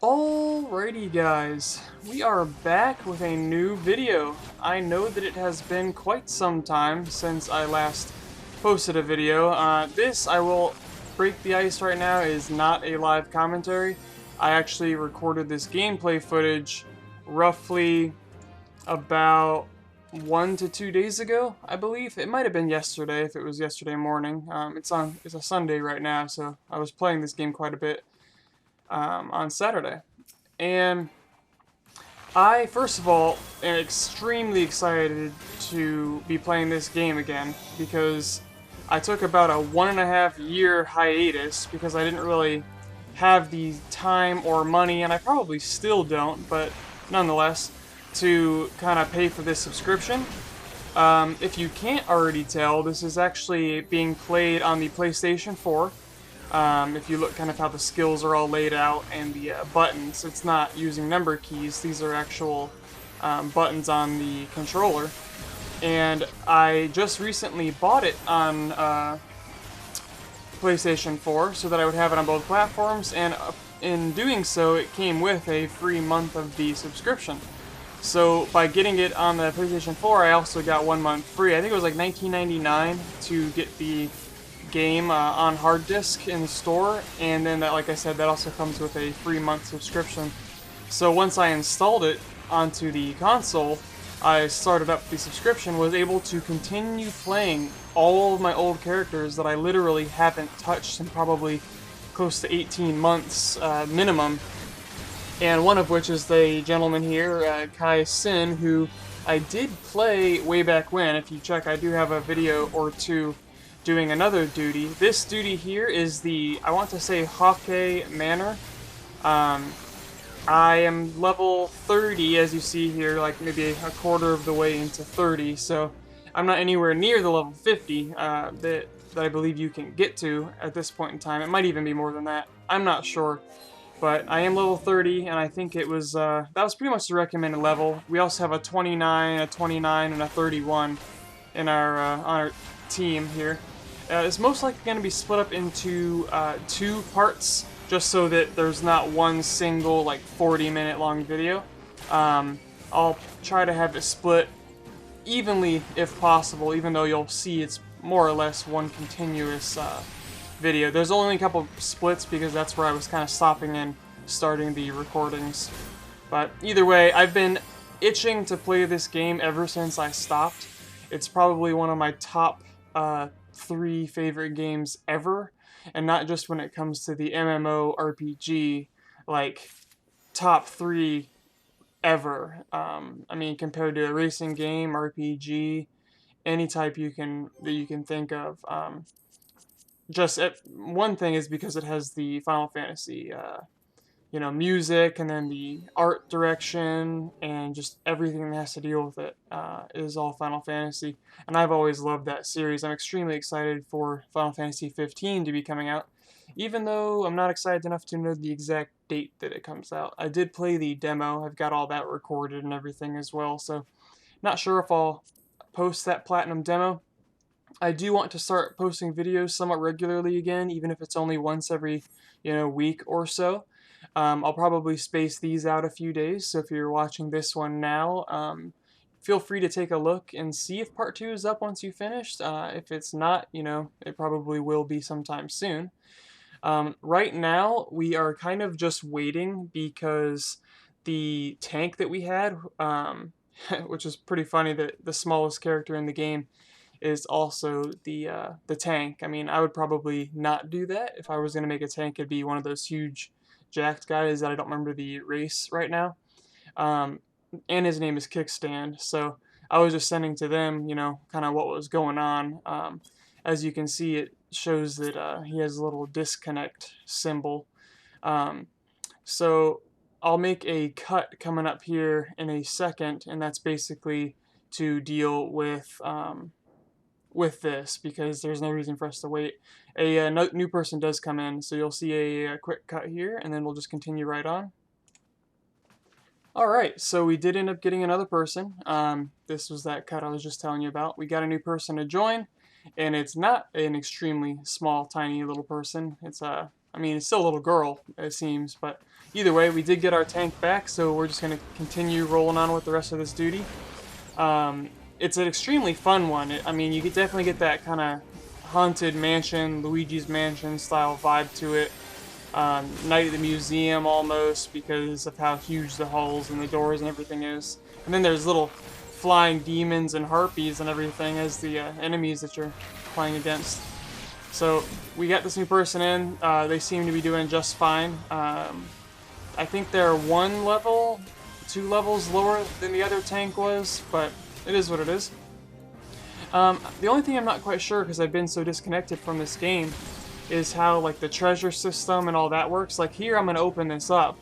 Alrighty guys, we are back with a new video. I know that it has been quite some time since I last posted a video. This, I will break the ice right now, is not a live commentary. I actually recorded this gameplay footage roughly about 1 to 2 days ago, I believe. It might have been yesterday if it was yesterday morning. It's a Sunday right now, so I was playing this game quite a bit on Saturday. And I, first of all, am extremely excited to be playing this game again because I took about a 1.5 year hiatus because I didn't really have the time or money, and I probably still don't, but nonetheless, to kind of pay for this subscription. If you can't already tell, this is actually being played on the PlayStation 4. If you look kind of how the skills are all laid out and the buttons, it's not using number keys, these are actual buttons on the controller. And I just recently bought it on PlayStation 4 so that I would have it on both platforms, and in doing so it came with a free month of the subscription. So by getting it on the PlayStation 4 I also got 1 month free. I think it was like $19.99 to get the game on hard disk in the store, and then that, like I said, that also comes with a free month subscription. So once I installed it onto the console, I started up the subscription, was able to continue playing all of my old characters that I literally haven't touched in probably close to 18 months minimum, and one of which is the gentleman here, Kai Sin, who I did play way back when. If you check, I do have a video or two doing another duty. This duty here is the, I want to say, Haukke Manor. I am level 30, as you see here, like maybe a quarter of the way into 30, so I'm not anywhere near the level 50 that I believe you can get to at this point in time. It might even be more than that. I'm not sure. But I am level 30, and I think it was, that was pretty much the recommended level. We also have a 29, a 29, and a 31 in our, on our team here. It's most likely going to be split up into 2 parts, just so that there's not one single, like, 40-minute long video. I'll try to have it split evenly if possible, even though you'll see it's more or less one continuous video. There's only a couple splits because that's where I was kind of stopping and starting the recordings. But either way, I've been itching to play this game ever since I stopped. It's probably one of my top 3 favorite games ever, and not just when it comes to the MMO RPG, like top 3 ever. I mean, compared to a racing game, RPG, any type that you can think of. One thing is because it has the Final Fantasy, music, and then the art direction, and just everything that has to deal with it is all Final Fantasy. And I've always loved that series. I'm extremely excited for Final Fantasy 15 to be coming out, even though I'm not excited enough to know the exact date that it comes out. I did play the demo. I've got all that recorded and everything as well, so not sure if I'll post that platinum demo. I do want to start posting videos somewhat regularly again, even if it's only once every, week or so. I'll probably space these out a few days, so if you're watching this one now, feel free to take a look and see if part 2 is up once you finished. If it's not, it probably will be sometime soon. Right now, we are kind of just waiting because the tank that we had, which is pretty funny that the smallest character in the game is also the tank. I mean, I would probably not do that. If I was going to make a tank, it'd be one of those huge jacked guys that I don't remember the race right now. And his name is Kickstand, so I was just sending to them, kind of what was going on. As you can see, it shows that he has a little disconnect symbol. So I'll make a cut coming up here in a second, and that's basically to deal with this, because there's no reason for us to wait. A new person does come in, so you'll see a quick cut here, and then we'll just continue right on. Alright, so we did end up getting another person. This was that cut I was just telling you about. We got a new person to join, and it's not an extremely small, tiny little person. It's I mean, it's still a little girl, it seems, but either way, we did get our tank back, so we're just going to continue rolling on with the rest of this duty. It's an extremely fun one. I mean, you could definitely get that kind of haunted mansion, Luigi's Mansion style vibe to it. Night at the Museum almost, because of how huge the halls and the doors and everything is. And then there's little flying demons and harpies and everything as the enemies that you're playing against. So we got this new person in. They seem to be doing just fine. I think they're 1 level, 2 levels lower than the other tank was, but it is what it is. The only thing I'm not quite sure, because I've been so disconnected from this game, is how like the treasure system and all that works. Like here I'm going to open this up,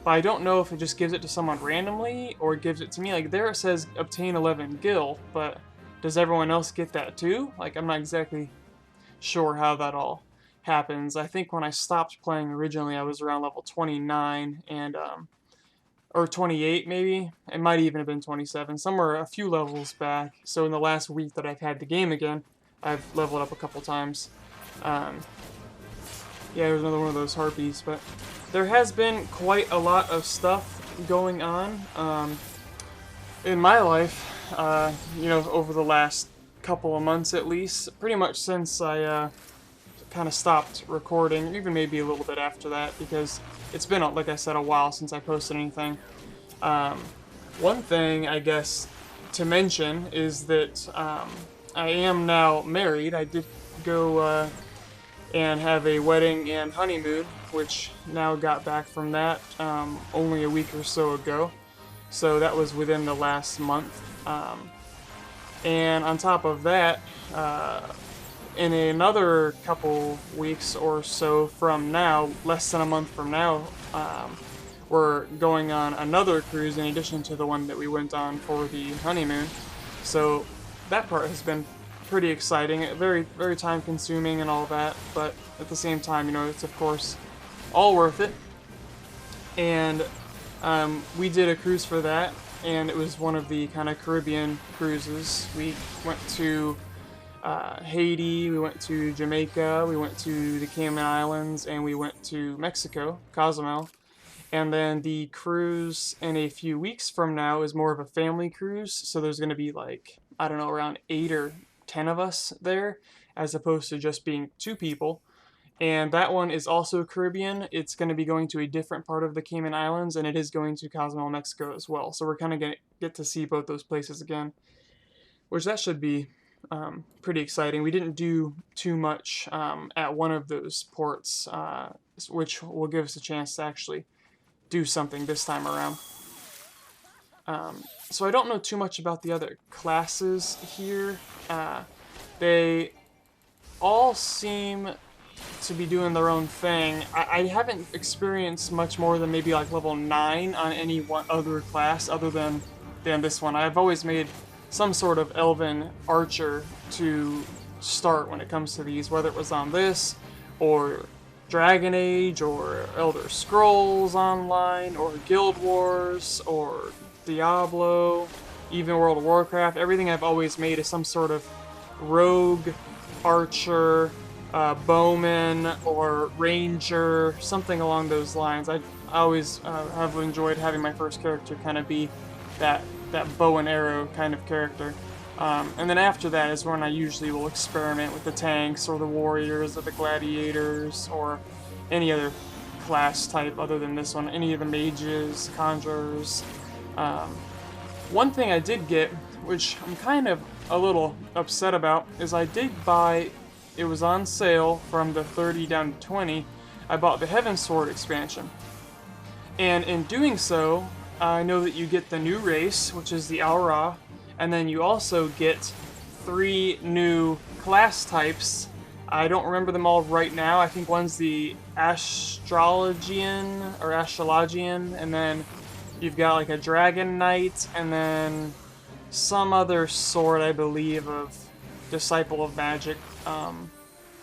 but I don't know if it just gives it to someone randomly or gives it to me. Like there it says obtain 11 gil, but does everyone else get that too? Like I'm not exactly sure how that all happens. I think when I stopped playing originally I was around level 29 and or 28 maybe. It might even have been 27, somewhere a few levels back. So in the last week that I've had the game again, I've leveled up a couple times. Yeah, there's another one of those harpies, but there has been quite a lot of stuff going on in my life, you know, over the last couple of months at least, pretty much since I kind of stopped recording, even maybe a little bit after that, because it's been, like I said, a while since I posted anything. One thing, I guess, to mention is that I am now married. I did go and have a wedding and honeymoon, which now got back from that only a week or so ago. So that was within the last month. And on top of that, in another couple weeks or so from now, less than a month from now, we're going on another cruise in addition to the one that we went on for the honeymoon. So that part has been pretty exciting, very, very time consuming and all that, but at the same time, you know, it's of course all worth it. And we did a cruise for that, and it was one of the kind of Caribbean cruises. We went to Haiti, we went to Jamaica, we went to the Cayman Islands, and we went to Mexico, Cozumel. And then the cruise in a few weeks from now is more of a family cruise, so there's going to be like, I don't know, around 8 or 10 of us there, as opposed to just being 2 people. And that one is also Caribbean. It's going to be going to a different part of the Cayman Islands, and it is going to Cozumel, Mexico as well. So we're kind of going to get to see both those places again, which that should be pretty exciting. We didn't do too much at one of those ports, which will give us a chance to actually do something this time around. So I don't know too much about the other classes here. They all seem to be doing their own thing. I haven't experienced much more than maybe like level 9 on any one other class other than this one. I've always made some sort of elven archer to start when it comes to these, whether it was on this or Dragon Age or Elder Scrolls Online or Guild Wars or Diablo, even World of Warcraft. Everything I've always made is some sort of rogue, archer, bowman, or ranger, something along those lines. I always have enjoyed having my first character kind of be that bow and arrow kind of character. And then after that is when I usually will experiment with the tanks or the warriors or the gladiators or any other class type other than this one, any of the mages, conjurers. One thing I did get, which I'm kind of a little upset about, is I did buy, it was on sale from the 30 down to 20, I bought the Heavensward expansion. And in doing so, I know that you get the new race, which is the ALRA, and then you also get 3 new class types. I don't remember them all right now. I think one's the Astrologian, and then you've got like a Dragon Knight, and then some other sort, I believe, of Disciple of Magic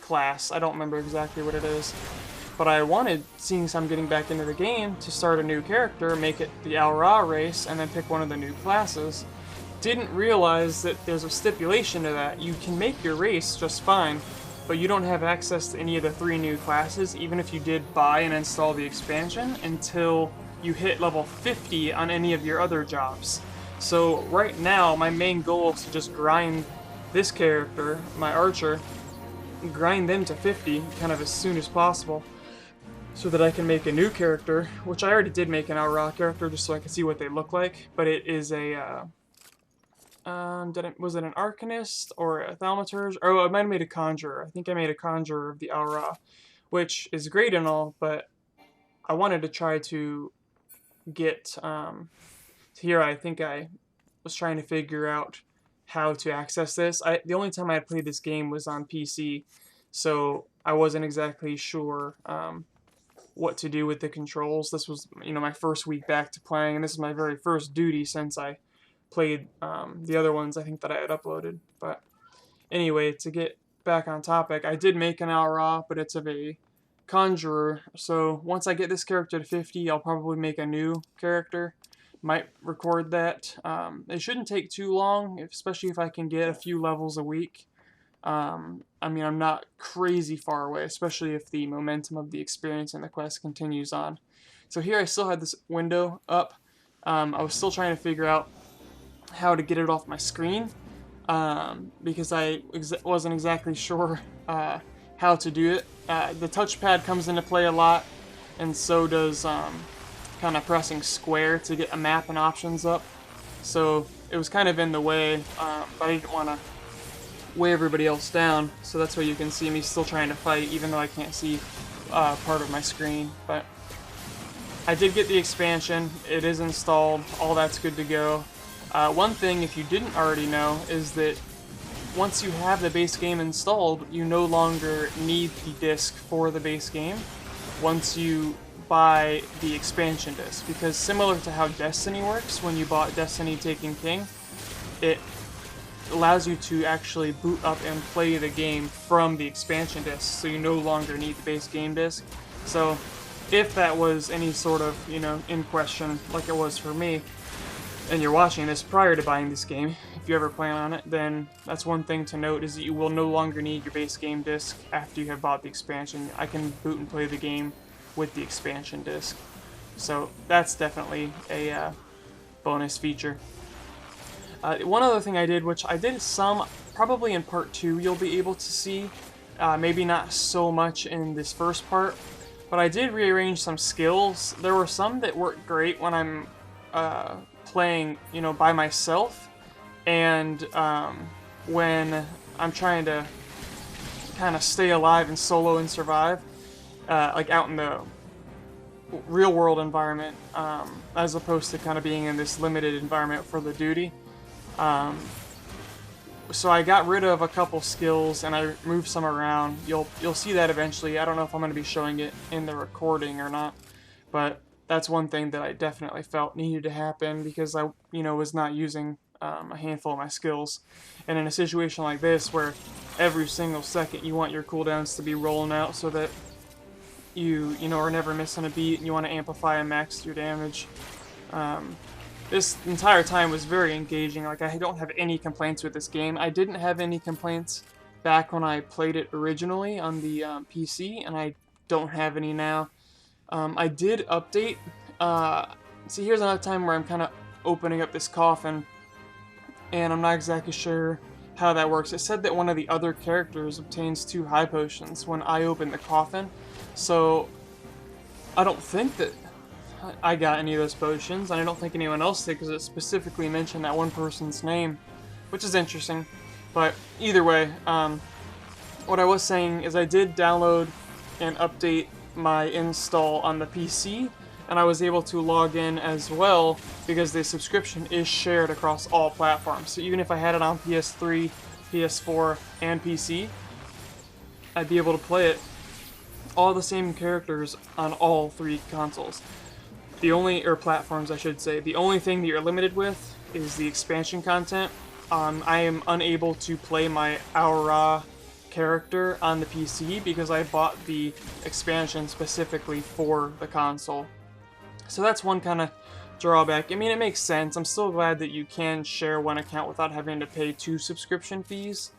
class. I don't remember exactly what it is. But I wanted, seeing as I'm getting back into the game, to start a new character, make it the ALRA race, and then pick one of the new classes. Didn't realize that there's a stipulation to that. You can make your race just fine, but you don't have access to any of the 3 new classes, even if you did buy and install the expansion, until you hit level 50 on any of your other jobs. So right now, my main goal is to just grind this character, my archer, grind them to 50 kind of as soon as possible, so that I can make a new character, which I already did make an ALRIGHTYYYY character just so I could see what they look like, but it is a, was it an Arcanist or a Thaumaturge? Oh, I might have made a Conjurer. I think I made a Conjurer of the ALRIGHTYYYY, which is great and all, but I wanted to try to get, here I think I was trying to figure out how to access this. The only time I had played this game was on PC, so I wasn't exactly sure what to do with the controls. This was, you know, my first week back to playing, and this is my very first duty since I played the other ones I think that I had uploaded. But anyway, to get back on topic, I did make an ALRIGHTYYYY, but it's of a Conjurer, so once I get this character to 50, I'll probably make a new character. Might record that. It shouldn't take too long, especially if I can get a few levels a week. I mean, I'm not crazy far away, especially if the momentum of the experience and the quest continues on. So here I still had this window up. I was still trying to figure out how to get it off my screen, because I wasn't exactly sure how to do it. The touchpad comes into play a lot, and so does kind of pressing square to get a map and options up. So it was kind of in the way, but I didn't want to weigh everybody else down, so that's why you can see me still trying to fight, even though I can't see part of my screen. But I did get the expansion, it is installed, all that's good to go. One thing, if you didn't already know, is that once you have the base game installed, you no longer need the disc for the base game once you buy the expansion disc, because similar to how Destiny works, when you bought Destiny Taken King, it allows you to actually boot up and play the game from the expansion disc, so you no longer need the base game disc. So if that was any sort of, you know, in question, like it was for me, and you're watching this prior to buying this game, if you ever plan on it, then that's one thing to note, is that you will no longer need your base game disc after you have bought the expansion. I can boot and play the game with the expansion disc. So that's definitely a bonus feature. One other thing I did, which I did some, probably in part 2 you'll be able to see, maybe not so much in this first part, but I did rearrange some skills. There were some that worked great when I'm playing, you know, by myself, and when I'm trying to kind of stay alive and solo and survive, like out in the real world environment, as opposed to kind of being in this limited environment for the duty. So I got rid of a couple skills and I moved some around. You'll see that eventually. I don't know if I'm going to be showing it in the recording or not, but that's one thing that I definitely felt needed to happen, because I, you know, was not using a handful of my skills. And in a situation like this, where every single second you want your cooldowns to be rolling out so that you know, are never missing a beat, and you want to amplify and max your damage. This entire time was very engaging. Like, I don't have any complaints with this game. I didn't have any complaints back when I played it originally on the PC, and I don't have any now. I did update. See, here's another time where I'm kind of opening up this coffin, and I'm not exactly sure how that works. It said that one of the other characters obtains 2 high potions when I open the coffin, so I don't think that I got any of those potions, and I don't think anyone else did, because it specifically mentioned that one person's name, which is interesting. But either way, what I was saying is I did download and update my install on the PC, and I was able to log in as well, because the subscription is shared across all platforms. So even if I had it on PS3, PS4, and PC, I'd be able to play it, all the same characters on all 3 consoles. The only, or platforms I should say, the only thing that you're limited with is the expansion content. I am unable to play my ALRIGHTYYYY character on the PC because I bought the expansion specifically for the console. So that's one kind of drawback. I mean, it makes sense. I'm still glad that you can share one account without having to pay 2 subscription fees.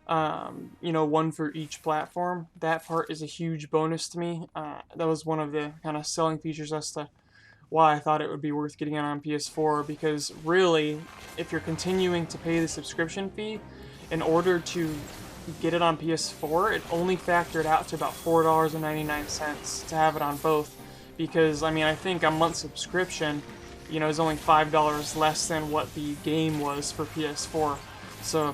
you know, one for each platform. That part is a huge bonus to me. That was one of the kind of selling features as to why I thought it would be worth getting it on PS4, because really, if you're continuing to pay the subscription fee in order to get it on PS4, it only factored out to about $4.99 to have it on both, because I mean, I think a month subscription, you know, is only $5 less than what the game was for PS4. So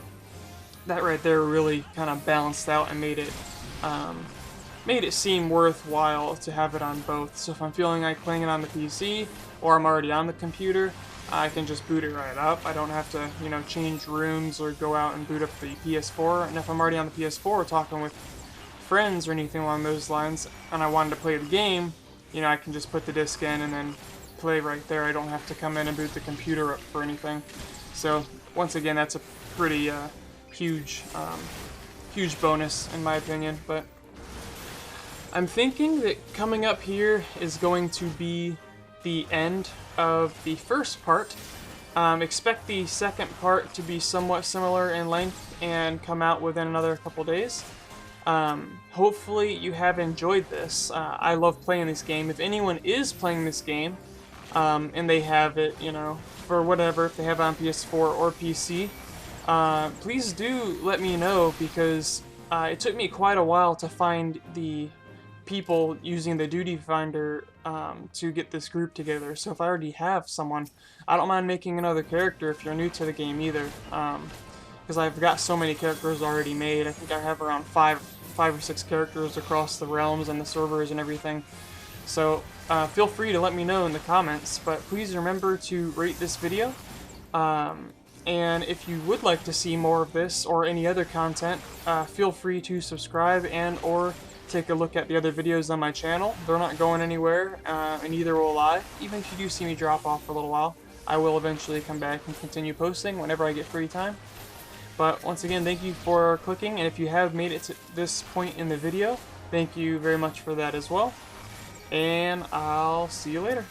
that right there really kind of balanced out and made it seem worthwhile to have it on both. So if I'm feeling like playing it on the PC, or I'm already on the computer, I can just boot it right up. I don't have to, you know, change rooms or go out and boot up the PS4. And if I'm already on the PS4 talking with friends or anything along those lines, and I wanted to play the game, you know, I can just put the disc in and then play right there. I don't have to come in and boot the computer up for anything. So once again, that's a pretty huge bonus in my opinion. But I'm thinking that coming up here is going to be the end of the first part. Expect the second part to be somewhat similar in length and come out within another couple days. Hopefully you have enjoyed this. I love playing this game. If anyone is playing this game, and they have it, you know, for whatever, if they have it on PS4 or PC, please do let me know, because it took me quite a while to find the people using the duty finder to get this group together. So if I already have someone, I don't mind making another character if you're new to the game either, because I've got so many characters already made. I think I have around five or six characters across the realms and the servers and everything. So feel free to let me know in the comments, but please remember to rate this video. And if you would like to see more of this or any other content, feel free to subscribe and or take a look at the other videos on my channel. They're not going anywhere, and neither will I. Even if you do see me drop off for a little while, I will eventually come back and continue posting whenever I get free time. But once again, thank you for clicking, and if you have made it to this point in the video, thank you very much for that as well. And I'll see you later.